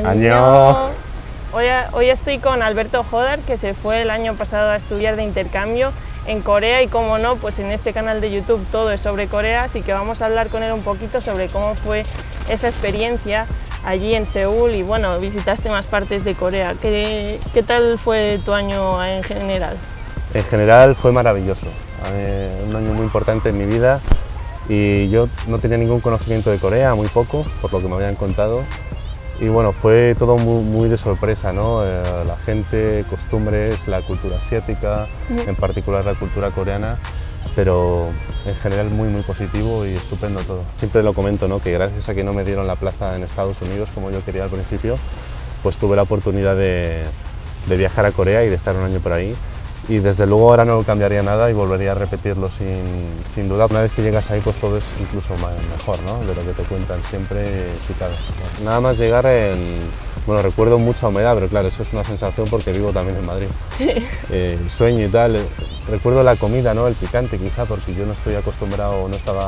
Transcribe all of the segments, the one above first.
Annyeong. Hoy estoy con Alberto Jodar, que se fue el año pasado a estudiar de intercambio en Corea y, como no, pues en este canal de YouTube todo es sobre Corea, así que vamos a hablar con él un poquito sobre cómo fue esa experiencia allí en Seúl y, bueno, visitaste más partes de Corea. ¿Qué tal fue tu año en general? En general fue maravilloso, un año muy importante en mi vida y yo no tenía ningún conocimiento de Corea, muy poco, por lo que me habían contado. Y bueno, fue todo muy de sorpresa, ¿no? La gente, costumbres, la cultura asiática, en particular la cultura coreana, pero en general muy positivo y estupendo todo. Siempre lo comento, ¿no? Que gracias a que no me dieron la plaza en Estados Unidos como yo quería al principio, pues tuve la oportunidad de viajar a Corea y de estar un año por ahí. Y desde luego ahora no cambiaría nada y volvería a repetirlo sin duda. Una vez que llegas ahí, pues todo es incluso mejor, ¿no? De lo que te cuentan siempre, si cabe. Nada más llegar bueno, recuerdo mucha humedad, pero claro, eso es una sensación porque vivo también en Madrid. Sí. Sueño y tal. Recuerdo la comida, ¿no? El picante quizá, porque yo no estaba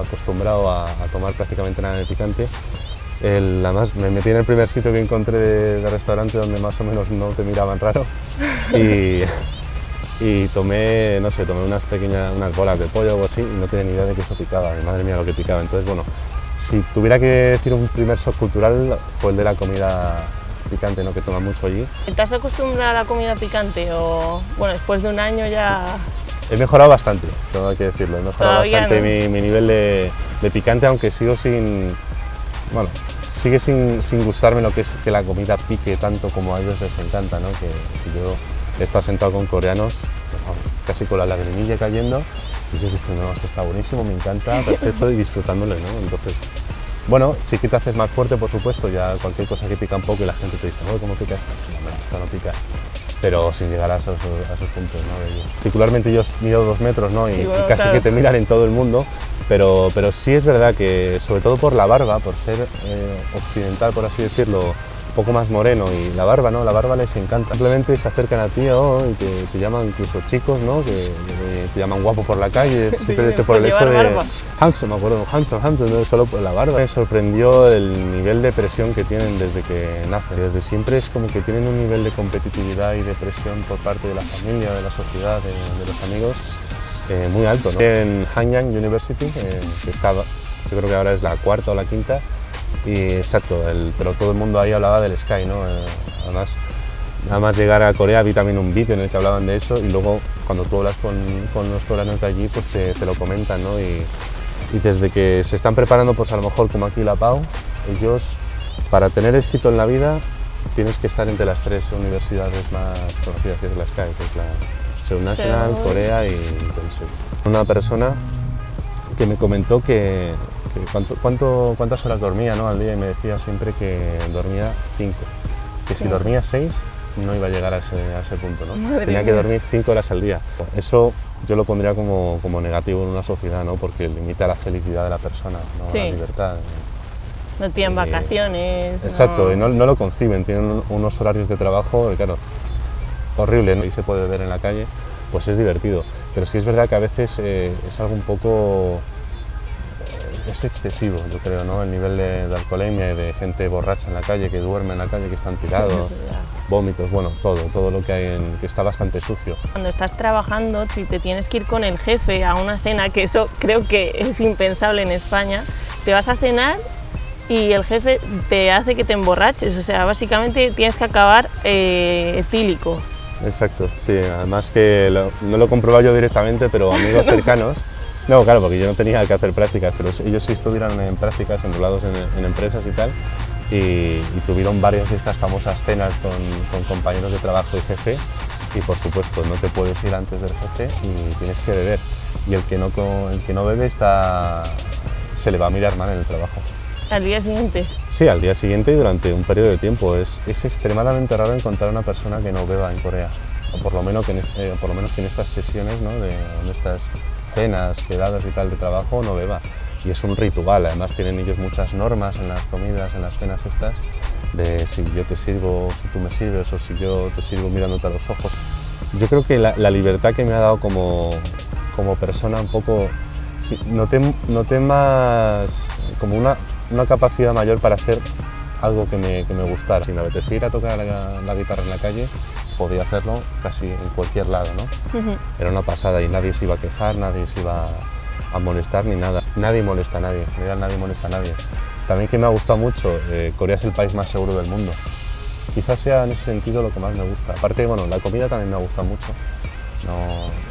acostumbrado a tomar prácticamente nada de picante. Además me metí en el primer sitio que encontré de restaurante donde más o menos no te miraban raro. Y tomé, no sé, unas bolas de pollo o algo así y no tenía ni idea de que eso picaba, y madre mía lo que picaba. Entonces, bueno, si tuviera que decir un primer shock cultural fue el de la comida picante, ¿no? Que toman mucho allí. ¿Te has acostumbrado a la comida picante o, bueno, después de un año ya...? He mejorado bastante, tengo que decirlo, he mejorado bastante, ¿no? mi nivel de picante, aunque sigue sin gustarme lo que es que la comida pique tanto como a ellos les encanta, ¿no? Que yo he estado sentado con coreanos, casi con la lagrimilla cayendo, y ellos dicen, no, esto está buenísimo, me encanta, perfecto, y disfrutándole, ¿no? Entonces, bueno, sí que te haces más fuerte, por supuesto, ya cualquier cosa que pica un poco y la gente te dice, oh, ¿cómo pica esto? No, esto no pica, pero sin llegar a esos puntos, ¿no? Particularmente yo mido 2 metros, ¿no? Sí, y bueno, casi claro, que te miran en todo el mundo, pero sí es verdad que, sobre todo por la barba, por ser occidental, por así decirlo, un poco más moreno, y la barba, ¿no? La barba les encanta. Simplemente se acercan a ti y te llaman incluso chicos, ¿no? Que te llaman guapo por la calle, simplemente por el hecho de... Handsome, me acuerdo, handsome, no solo por la barba. Me sorprendió el nivel de presión que tienen desde que nacen. Desde siempre es como que tienen un nivel de competitividad y de presión por parte de la familia, de la sociedad, de los amigos, muy alto, ¿no? En Hanyang University, que estaba, yo creo que ahora es la 4ª o la 5ª, y exacto, pero todo el mundo ahí hablaba del Sky, ¿no? Además, nada más llegar a Corea vi también un vídeo en el que hablaban de eso, y luego cuando tú hablas con los coreanos de allí, pues te lo comentan, ¿no? Y desde que se están preparando, pues a lo mejor como aquí la Pau, ellos, para tener éxito en la vida, tienes que estar entre las 3 universidades más conocidas, que es la Sky, que es la Seoul National, Corea y Seoul. Una persona que me comentó que cuántas horas dormía, ¿no? Al día, y me decía siempre que dormía 5, que si dormía 6 no iba a llegar a ese punto, ¿no? Tenía que dormir 5 horas al día. Eso yo lo pondría como negativo en una sociedad, ¿no? Porque limita la felicidad de la persona, ¿no? Sí. La libertad. No tienen vacaciones. Exacto, y no lo conciben, tienen unos horarios de trabajo, claro, horrible, ¿no? Y se puede ver en la calle, pues es divertido. Pero sí es verdad que a veces es algo un poco... Es excesivo, yo creo, ¿no? El nivel de alcoholemia y de gente borracha en la calle, que duerme en la calle, que están tirados, vómitos, bueno, todo lo que hay que está bastante sucio. Cuando estás trabajando, si te tienes que ir con el jefe a una cena, que eso creo que es impensable en España, te vas a cenar y el jefe te hace que te emborraches, o sea, básicamente tienes que acabar etílico. Exacto, sí, además que no lo he comprobado yo directamente, pero amigos cercanos. No, claro, porque yo no tenía que hacer prácticas, pero ellos sí estuvieron en prácticas, enrolados en empresas y tal, y tuvieron varias de estas famosas cenas con compañeros de trabajo y jefe, y por supuesto no te puedes ir antes del jefe y tienes que beber, y el que no bebe se le va a mirar mal en el trabajo. ¿Al día siguiente? Sí, al día siguiente y durante un periodo de tiempo. Es extremadamente raro encontrar una persona que no beba en Corea, o por lo menos que en estas sesiones, ¿no? En estas cenas, quedadas y tal de trabajo, no beba. Y es un ritual, además tienen ellos muchas normas en las comidas, en las cenas estas, de si yo te sirvo, si tú me sirves, o si yo te sirvo mirándote a los ojos. Yo creo que la libertad que me ha dado como persona un poco, sí, noté más como una capacidad mayor para hacer algo que me gustara. Si me apetecía ir a tocar la guitarra en la calle, podía hacerlo casi en cualquier lado, ¿no? Era una pasada y nadie se iba a quejar, nadie se iba a molestar ni nada. Nadie molesta a nadie, en realidad nadie molesta a nadie. También que me ha gustado mucho, Corea es el país más seguro del mundo. Quizás sea en ese sentido lo que más me gusta. Aparte, bueno, la comida también me gusta mucho.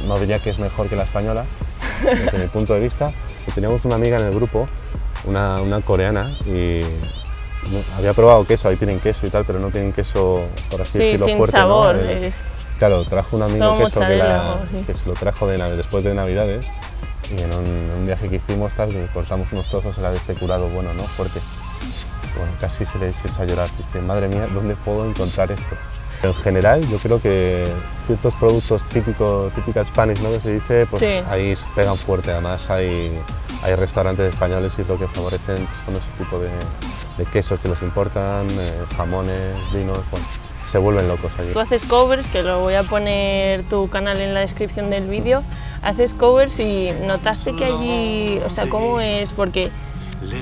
No diría que es mejor que la española, desde mi punto de vista. Y teníamos una amiga en el grupo, una coreana, y había probado queso, ahí tienen queso y tal, pero no tienen queso, por así decirlo, sin fuerte, sabor. ¿no? Claro, trajo un amigo queso que se lo trajo después de Navidades, y en un viaje que hicimos tal, que cortamos unos trozos, era de este curado bueno, ¿no? Fuerte. Bueno, casi se les echa a llorar. Dicen, madre mía, ¿dónde puedo encontrar esto? En general, yo creo que ciertos productos típica Spanish, ¿no?, que se dice, pues sí, ahí se pegan fuerte. Además hay restaurantes españoles y lo que favorecen son ese tipo de quesos que los importan, jamones, vinos, bueno, se vuelven locos allí. Tú haces covers, que lo voy a poner tu canal en la descripción del vídeo. Haces covers y notaste que allí, o sea, ¿cómo es? Porque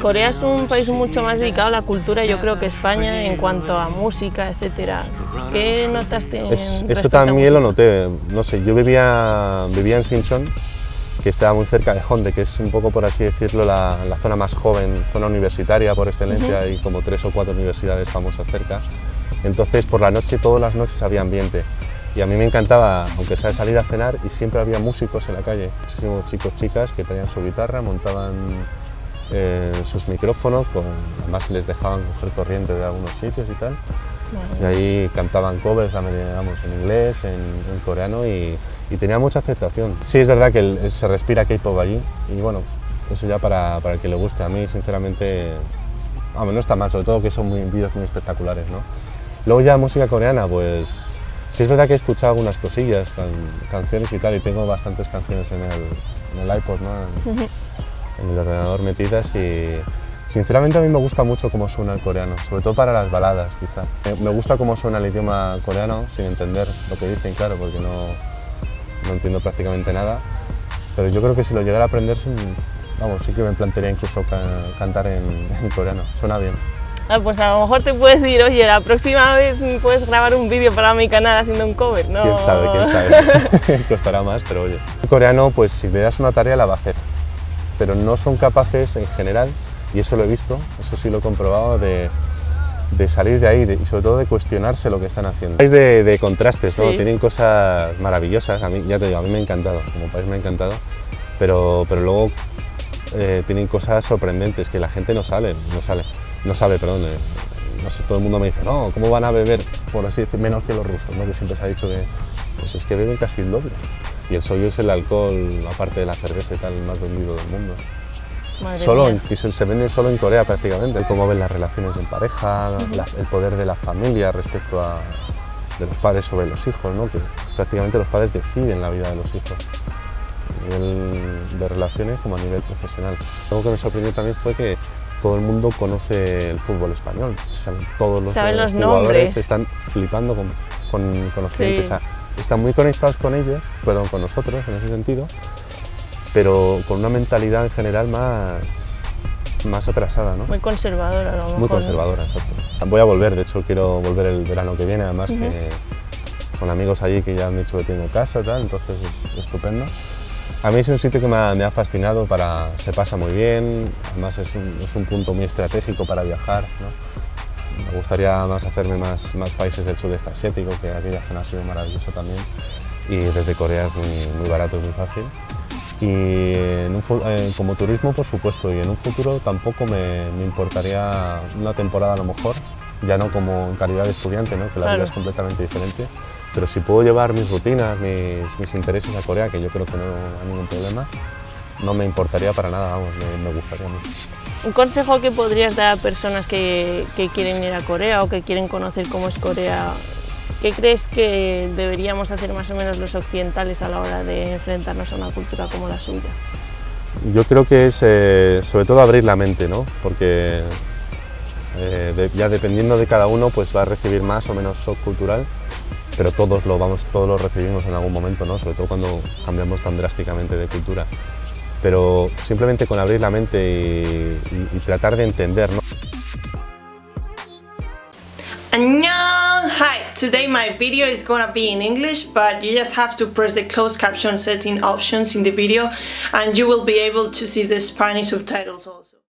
Corea es un país mucho más dedicado a la cultura, yo creo, que España en cuanto a música, etcétera. ¿Qué notaste? Eso también lo noté. No sé, yo vivía en Sinchon, que está muy cerca de Honde, que es un poco, por así decirlo, la zona más joven, zona universitaria por excelencia. Hay como 3 o 4 universidades famosas cerca. Entonces, por la noche, todas las noches había ambiente. Y a mí me encantaba, aunque sea salir a cenar, y siempre había músicos en la calle. Muchísimos chicos, chicas que tenían su guitarra, montaban sus micrófonos, además les dejaban coger corriente de algunos sitios y tal. Y ahí cantaban covers, vamos, en inglés, en coreano, y tenía mucha aceptación. Sí, es verdad que se respira K-pop allí, y bueno, eso ya para el que le guste. A mí, sinceramente, vamos, no está mal, sobre todo que son vídeos muy espectaculares, ¿no? Luego ya música coreana, pues sí es verdad que he escuchado algunas cosillas, canciones y tal, y tengo bastantes canciones en el iPod, ¿no? En el ordenador metidas, y sinceramente a mí me gusta mucho cómo suena el coreano, sobre todo para las baladas, quizá. Me gusta cómo suena el idioma coreano, sin entender lo que dicen, claro, porque no entiendo prácticamente nada, pero yo creo que si lo llegara a aprender, vamos, sí que me plantearía incluso cantar en coreano, suena bien. Pues a lo mejor te puedes decir, oye, la próxima vez puedes grabar un vídeo para mi canal haciendo un cover, ¿no? Quién sabe, costará más, pero oye. El coreano, pues si le das una tarea la va a hacer, pero no son capaces en general, y eso lo he visto, eso sí lo he comprobado, de salir de ahí y sobre todo de cuestionarse lo que están haciendo. Es de contrastes, ¿no? Sí. Tienen cosas maravillosas, a mí, ya te digo, a mí me ha encantado, como país me ha encantado, pero luego tienen cosas sorprendentes que la gente no sabe, no sé, todo el mundo me dice, no, ¿cómo van a beber, por así decir, menos que los rusos, ¿no? Que siempre se ha dicho que, pues es que beben casi el doble. Y el soyo es el alcohol, aparte de la cerveza y tal, el más vendido del mundo. Y se vende solo en Corea prácticamente. Cómo ven las relaciones en pareja, el poder de la familia respecto de los padres sobre los hijos, ¿no? Que prácticamente los padres deciden la vida de los hijos, a nivel de relaciones como a nivel profesional. Algo que me sorprendió también fue que todo el mundo conoce el fútbol español, saben todos los jugadores, nombres. Están flipando con los clientes. Sí. Están muy conectados con ellos, con nosotros en ese sentido, pero con una mentalidad en general más atrasada, ¿no? Muy conservadora, a lo mejor. Muy conservadora, exacto. Voy a volver, de hecho quiero volver el verano que viene, además que con amigos allí que ya han dicho que tengo casa y tal, entonces es estupendo. A mí es un sitio que me ha fascinado, se pasa muy bien, además es un punto muy estratégico para viajar, ¿no? Me gustaría hacerme más países del sudeste asiático, que aquella zona ha sido maravillosa también, y desde Corea es muy barato y muy fácil. Y como turismo, por supuesto, y en un futuro tampoco me importaría una temporada a lo mejor, ya no como en calidad de estudiante, ¿no? Que la vida es completamente diferente, pero si puedo llevar mis rutinas, mis intereses a Corea, que yo creo que no hay ningún problema, no me importaría para nada, vamos, me gustaría mucho. ¿Un consejo que podrías dar a personas que quieren ir a Corea o que quieren conocer cómo es Corea? ¿Qué crees que deberíamos hacer más o menos los occidentales a la hora de enfrentarnos a una cultura como la suya? Yo creo que es sobre todo abrir la mente, ¿no? Porque ya dependiendo de cada uno pues va a recibir más o menos shock cultural, pero todos lo recibimos en algún momento, ¿no? Sobre todo cuando cambiamos tan drásticamente de cultura. Pero simplemente con abrir la mente y tratar de entender, ¿no? Annyeong! Hi! Today my video is gonna be in English, but you just have to press the closed caption setting options in the video and you will be able to see the Spanish subtitles also.